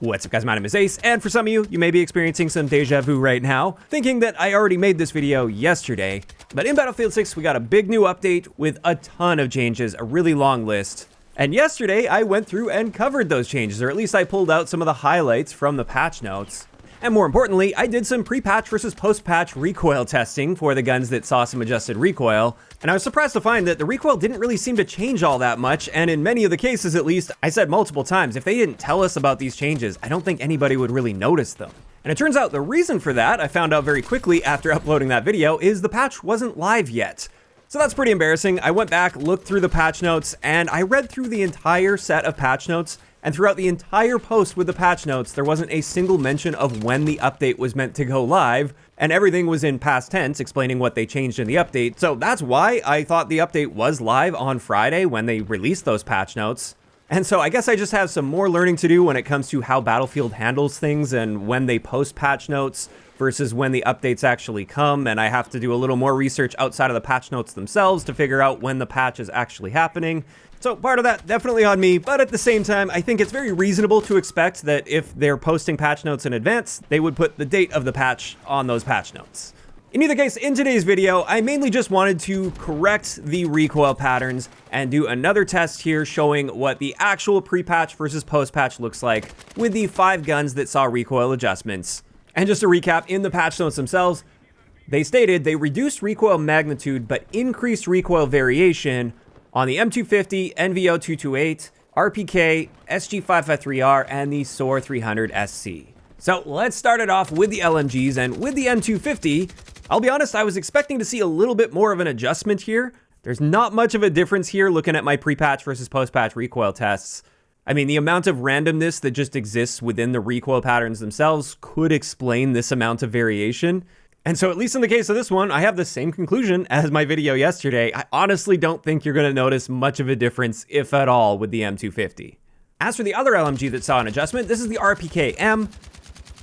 What's up guys, my name is Ace, and for some of you, you may be experiencing some deja vu right now, thinking that I already made this video yesterday. But in Battlefield 6, we got a big new update with a ton of changes, a really long list. And yesterday, I went through and covered those changes, or at least I pulled out some of the highlights from the patch notes. And more importantly, I did some pre-patch versus post-patch recoil testing for the guns that saw some adjusted recoil. And I was surprised to find that the recoil didn't really seem to change all that much, and in many of the cases at least, I said multiple times, if they didn't tell us about these changes, I don't think anybody would really notice them. And it turns out the reason for that, I found out very quickly after uploading that video, is the patch wasn't live yet. So that's pretty embarrassing. I went back, looked through the patch notes, and I read through the entire set of patch notes, and throughout the entire post with the patch notes, there wasn't a single mention of when the update was meant to go live, and everything was in past tense explaining what they changed in the update. So that's why I thought the update was live on Friday when they released those patch notes. And so I guess I just have some more learning to do when it comes to how Battlefield handles things and when they post patch notes versus when the updates actually come, and I have to do a little more research outside of the patch notes themselves to figure out when the patch is actually happening. So part of that definitely on me, but at the same time, I think it's very reasonable to expect that if they're posting patch notes in advance, they would put the date of the patch on those patch notes. In either case, in today's video, I mainly just wanted to correct the recoil patterns and do another test here showing what the actual pre-patch versus post-patch looks like with the 5 guns that saw recoil adjustments. And just to recap, in the patch notes themselves, they stated they reduced recoil magnitude but increased recoil variation on the M250, NVO228, RPK, SG553R, and the SOAR 300 SC. So let's start it off with the LMGs, and with the M250, I'll be honest, I was expecting to see a little bit more of an adjustment here. There's not much of a difference here looking at my pre-patch versus post-patch recoil tests. I mean, the amount of randomness that just exists within the recoil patterns themselves could explain this amount of variation. And so at least in the case of this one, I have the same conclusion as my video yesterday. I honestly don't think you're going to notice much of a difference, if at all, with the M250. As for the other LMG that saw an adjustment, this is the RPK-M.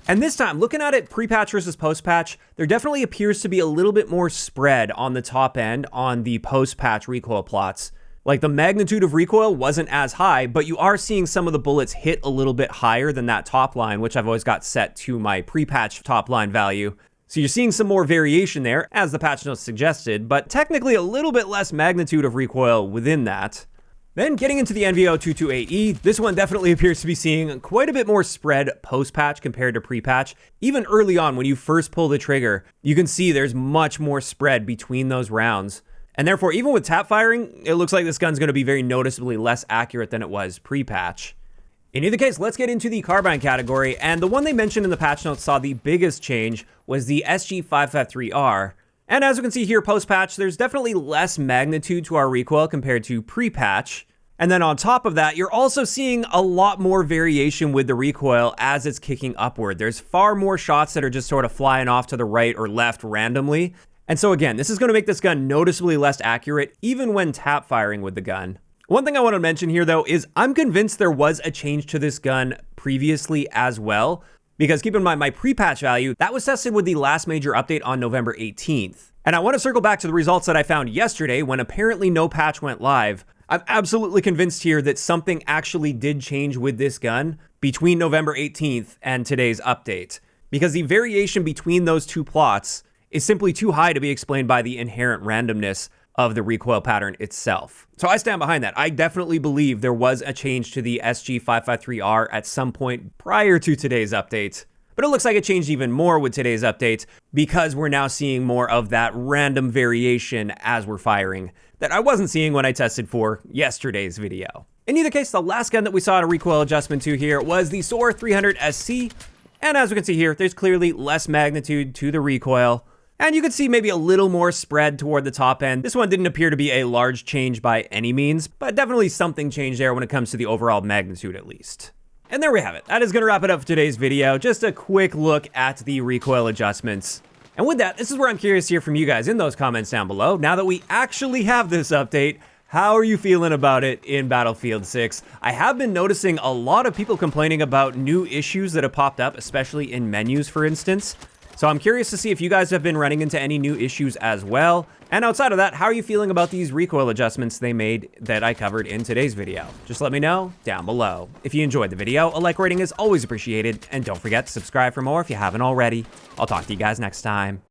And this time, looking at it pre-patch versus post-patch, there definitely appears to be a little bit more spread on the top end on the post-patch recoil plots. Like, the magnitude of recoil wasn't as high, but you are seeing some of the bullets hit a little bit higher than that top line, which I've always got set to my pre-patch top line value. So you're seeing some more variation there, as the patch notes suggested, but technically a little bit less magnitude of recoil within that. Then getting into the NVO228E, this one definitely appears to be seeing quite a bit more spread post-patch compared to pre-patch. Even early on, when you first pull the trigger, you can see there's much more spread between those rounds. And therefore, even with tap firing, it looks like this gun's going to be very noticeably less accurate than it was pre-patch. In either case, let's get into the carbine category, and the one they mentioned in the patch notes saw the biggest change was the SG553R. And as we can see here post-patch, there's definitely less magnitude to our recoil compared to pre-patch. And then on top of that, you're also seeing a lot more variation with the recoil as it's kicking upward. There's far more shots that are just sort of flying off to the right or left randomly. And so again, this is going to make this gun noticeably less accurate, even when tap firing with the gun. One thing I want to mention here, though, is I'm convinced there was a change to this gun previously as well, because keep in mind, my pre-patch value, that was tested with the last major update on November 18th. And I want to circle back to the results that I found yesterday when apparently no patch went live. I'm absolutely convinced here that something actually did change with this gun between November 18th and today's update, because the variation between those two plots is simply too high to be explained by the inherent randomness of the recoil pattern itself. So I stand behind that. I definitely believe there was a change to the SG553R at some point prior to today's update. But it looks like it changed even more with today's update because we're now seeing more of that random variation as we're firing that I wasn't seeing when I tested for yesterday's video. In either case, the last gun that we saw a recoil adjustment to here was the SOAR 300 SC. And as we can see here, there's clearly less magnitude to the recoil. And you can see maybe a little more spread toward the top end. This one didn't appear to be a large change by any means, but definitely something changed there when it comes to the overall magnitude at least. And there we have it. That is going to wrap it up for today's video. Just a quick look at the recoil adjustments. And with that, this is where I'm curious to hear from you guys in those comments down below. Now that we actually have this update, how are you feeling about it in Battlefield 6? I have been noticing a lot of people complaining about new issues that have popped up, especially in menus, for instance. So I'm curious to see if you guys have been running into any new issues as well. And outside of that, how are you feeling about these recoil adjustments they made that I covered in today's video? Just let me know down below. If you enjoyed the video, a like rating is always appreciated, and don't forget to subscribe for more if you haven't already. I'll talk to you guys next time.